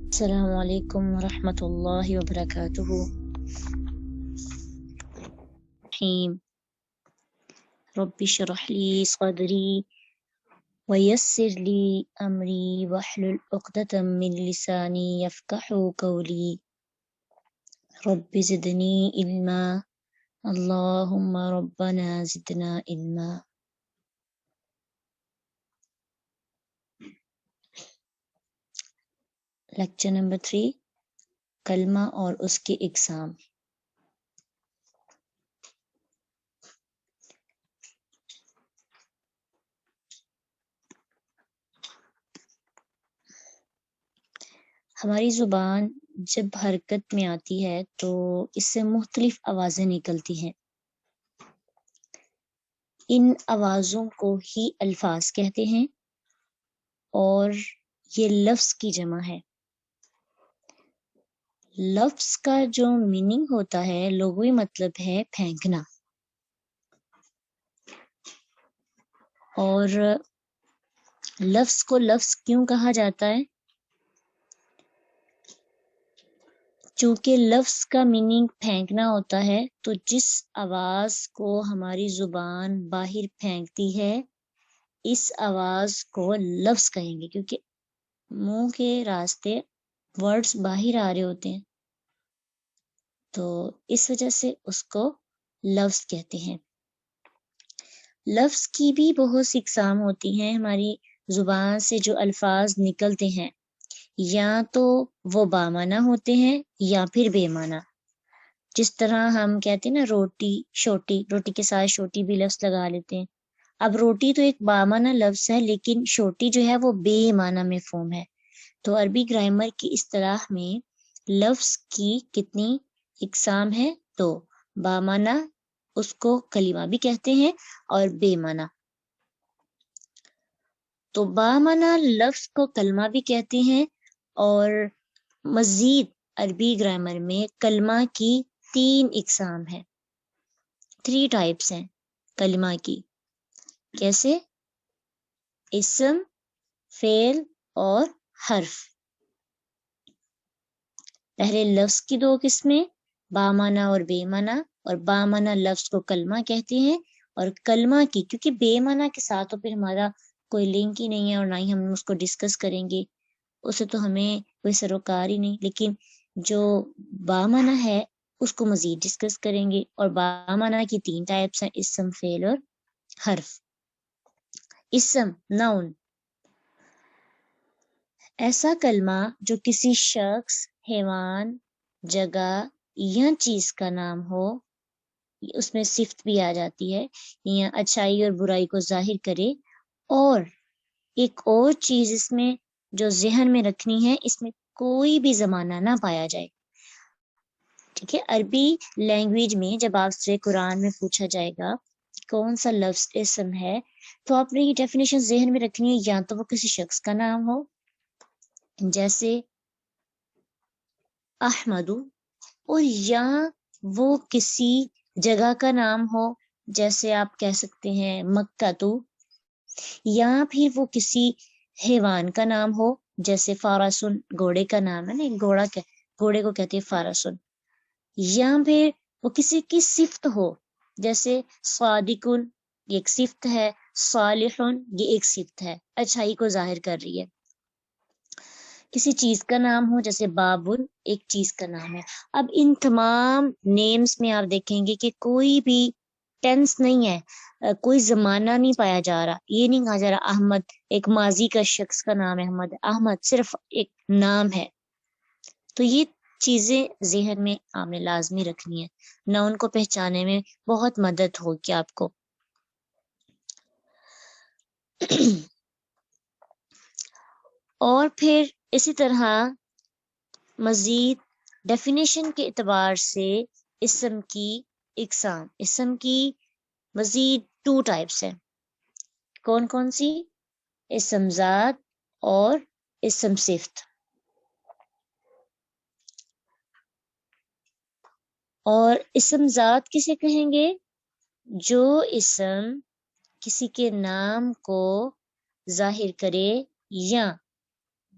السلام علیکم ورحمۃ اللہ وبرکاتہ. رحیم رب اشرح لی صدری ویسر لی امری واحلل عقدۃ من لسانی یفقہوا قولی. رب زدنی علما اللہم ربنا زدنا علما. لیکچر نمبر 3، کلمہ اور اس کے اقسام. ہماری زبان جب حرکت میں آتی ہے تو اس سے مختلف آوازیں نکلتی ہیں. ان آوازوں کو ہی الفاظ کہتے ہیں اور یہ لفظ کی جمع ہے. لفظ کا جو میننگ ہوتا ہے، لغوی مطلب ہے پھینکنا. اور لفظ کو لفظ کیوں کہا جاتا ہے؟ چونکہ لفظ کا میننگ پھینکنا ہوتا ہے، تو جس آواز کو ہماری زبان باہر پھینکتی ہے اس آواز کو لفظ کہیں گے، کیونکہ منہ کے راستے ورڈز باہر آ رہے ہوتے ہیں، تو اس وجہ سے اس کو لفظ کہتے ہیں. لفظ کی بھی بہت سی اقسام ہوتی ہیں. ہماری زبان سے جو الفاظ نکلتے ہیں یا تو وہ بامعنی ہوتے ہیں یا پھر بے معنی. جس طرح ہم کہتے ہیں نا روٹی شوٹی، روٹی کے ساتھ شوٹی بھی لفظ لگا لیتے ہیں. اب روٹی تو ایک بامعنی لفظ ہے، لیکن شوٹی جو ہے وہ بے معنی مفہوم ہے. تو عربی گرامر کی اصطلاح میں لفظ کی کتنی اقسام ہے؟ تو بامعنی اس کو کلمہ بھی کہتے ہیں اور بے معنی. تو بامعنی لفظ کو کلمہ بھی کہتے ہیں. اور مزید عربی گرامر میں کلمہ کی 3 اقسام ہیں، 3 ٹائپس ہیں کلمہ کی. کیسے؟ اسم، فعل اور حرف. پہلے لفظ کی 2 قسمیں، بامعنی اور بے معنی. اور بامعنی لفظ کو کلمہ کہتے ہیں، اور کلمہ کی، کیونکہ بے معنی کے ساتھ تو پھر ہمارا کوئی لنک ہی نہیں ہے اور نہ ہی ہم اس کو ڈسکس کریں گے، اسے تو ہمیں کوئی سروکار ہی نہیں. لیکن جو بامعنی ہے اس کو مزید ڈسکس کریں گے. اور بامعنی کی 3 ٹائپس ہیں، اسم، فعل اور حرف. اسم، ناؤن، ایسا کلمہ جو کسی شخص، حیوان، جگہ یا چیز کا نام ہو، اس میں صفت بھی آ جاتی ہے، یا اچھائی اور برائی کو ظاہر کرے. اور ایک اور چیز اس میں جو ذہن میں رکھنی ہے، اس میں کوئی بھی زمانہ نہ پایا جائے. ٹھیک ہے، عربی لینگویج میں جب آپ سے قرآن میں پوچھا جائے گا کون سا لفظ اسم ہے، تو آپ نے یہ ڈیفینیشن ذہن میں رکھنی ہے، یا تو وہ کسی شخص کا نام ہو جیسے احمد، اور یا وہ کسی جگہ کا نام ہو جیسے آپ کہہ سکتے ہیں مکہ تو، یا پھر وہ کسی حیوان کا نام ہو جیسے فارسن، گھوڑے کا نام ہے نا، گھوڑے کو کہتے ہیں فارسن. یا پھر وہ کسی کی صفت ہو جیسے صادقن، یہ ایک صفت ہے، صالحن یہ ایک صفت ہے، اچھائی کو ظاہر کر رہی ہے. کسی چیز کا نام ہو جیسے بابن، ایک چیز کا نام ہے. اب ان تمام نیمز میں آپ دیکھیں گے کہ کوئی بھی ٹینس نہیں ہے، کوئی زمانہ نہیں پایا جا رہا. یہ نہیں کہا جا رہا احمد ایک ماضی کا شخص کا نام ہے، احمد صرف ایک نام ہے. تو یہ چیزیں ذہن میں آپ نے لازمی رکھنی ہے، نہ ان کو پہچانے میں بہت مدد ہوگی آپ کو. اور پھر اسی طرح مزید ڈیفینیشن کے اعتبار سے اسم کی اقسام، اسم کی مزید 2 ٹائپس ہیں. کون کون سی؟ اسم ذات اور اسم صفت. اور اسم ذات کسے کہیں گے؟ جو اسم کسی کے نام کو ظاہر کرے، یا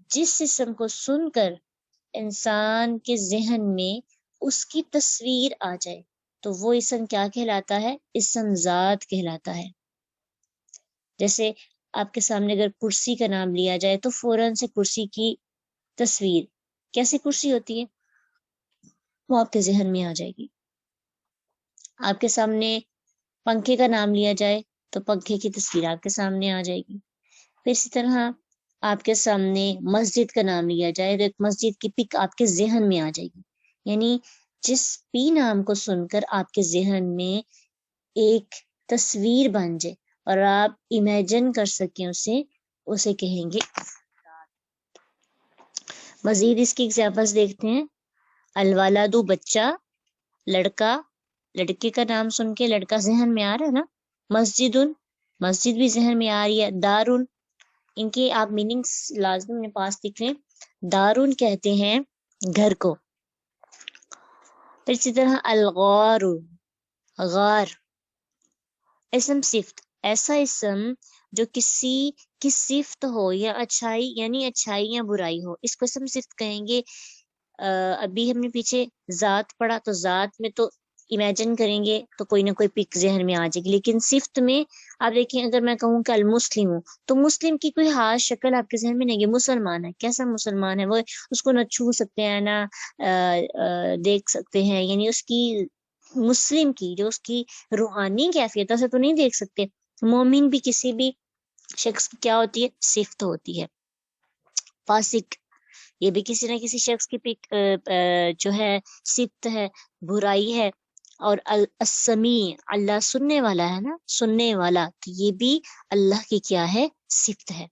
جس اسم کو سن کر انسان کے ذہن میں اس کی تصویر آ جائے تو وہ اسم کیا کہلاتا ہے؟ اسم ذات کہلاتا ہے۔ جیسے آپ کے سامنے اگر کرسی کا نام لیا جائے تو فوراً سے کرسی کی تصویر کیسی کرسی ہوتی ہے وہ آپ کے ذہن میں آ جائے گی۔ آپ کے سامنے پنکھے کا نام لیا جائے تو پنکھے کی تصویر آپ کے سامنے آ جائے گی۔ پھر اسی طرح آپ کے سامنے مسجد کا نام لیا جائے تو ایک مسجد کی پک آپ کے ذہن میں آ جائے گی۔ یعنی جس بھی نام کو سن کر آپ کے ذہن میں ایک تصویر بن جائے اور آپ امیجن کر سکیں اسے کہیں گے۔ مزید اس کی ایگزامپلس دیکھتے ہیں۔ الولد بچہ، لڑکا، لڑکے کا نام سن کے لڑکا ذہن میں آ رہا ہے نا۔ مسجد، مسجد بھی ذہن میں آ رہی ہے۔ دارن، ان کے آپ میننگس لازمی اپنے پاس لکھ لیں۔ دارن کہتے ہیں گھر کو۔ پھر اسی طرح الغار، غار، اسم صفت، ایسا اسم جو کسی کی صفت ہو یا اچھائی، یعنی اچھائی یا برائی ہو، اس کو اسم صفت کہیں گے۔ ابھی ہم نے پیچھے ذات پڑھا تو ذات میں تو امیجن کریں گے تو کوئی نہ کوئی پک ذہن میں آ جائے گی، لیکن صفت میں آپ دیکھیں اگر میں کہوں کہ المسلم ہوں تو مسلم کی کوئی خاص شکل آپ کے ذہن میں نہیں ہے۔ مسلمان ہے، کیسا مسلمان ہے؟ وہ اس کو نہ چھو سکتے ہیں نہ دیکھ سکتے ہیں، یعنی اس کی مسلم کی جو اس کی روحانی کیفیت سے تو نہیں دیکھ سکتے۔ مومن بھی کسی بھی شخص کی کیا ہوتی ہے؟ صفت ہوتی ہے۔ فاسق، یہ بھی کسی نہ کسی شخص کی جو ہے صفت ہے، برائی ہے۔ اور السمیع، اللہ سننے والا ہے نا، سننے والا، تو یہ بھی اللہ کی کیا ہے؟ صفت ہے۔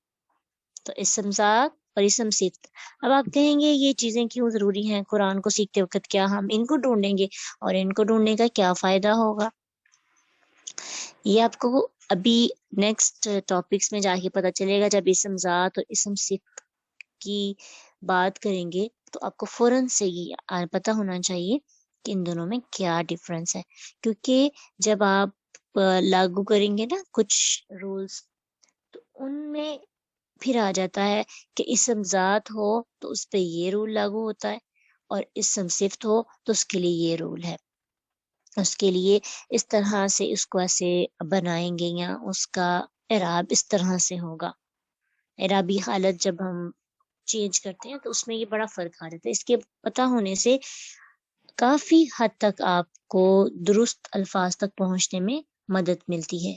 تو اسم ذات اور اسم صفت۔ اب آپ کہیں گے یہ چیزیں کیوں ضروری ہیں قرآن کو سیکھتے وقت؟ کیا ہم ان کو ڈھونڈیں گے اور ان کو ڈھونڈنے کا کیا فائدہ ہوگا؟ یہ آپ کو ابھی نیکسٹ ٹاپکس میں جا کے پتہ چلے گا۔ جب اسم ذات اور اسم صفت کی بات کریں گے تو آپ کو فوراً سے یہ پتہ ہونا چاہیے کہ ان دونوں میں کیا ڈفرنس ہے، کیونکہ جب آپ لاگو کریں گے نا کچھ رولز تو ان میں پھر آ جاتا ہے کہ اسم ذات ہو تو اس پہ یہ رول لاگو ہوتا ہے اور اسم صفت ہو تو اس کے لیے یہ رول ہے۔ اس کے لیے اس طرح سے اس کو ایسے بنائیں گے یا اس کا اعراب اس طرح سے ہوگا۔ اعرابی حالت جب ہم چینج کرتے ہیں تو اس میں یہ بڑا فرق آ جاتا ہے۔ اس کے پتہ ہونے سے کافی حد تک آپ کو درست الفاظ تک پہنچنے میں مدد ملتی ہے۔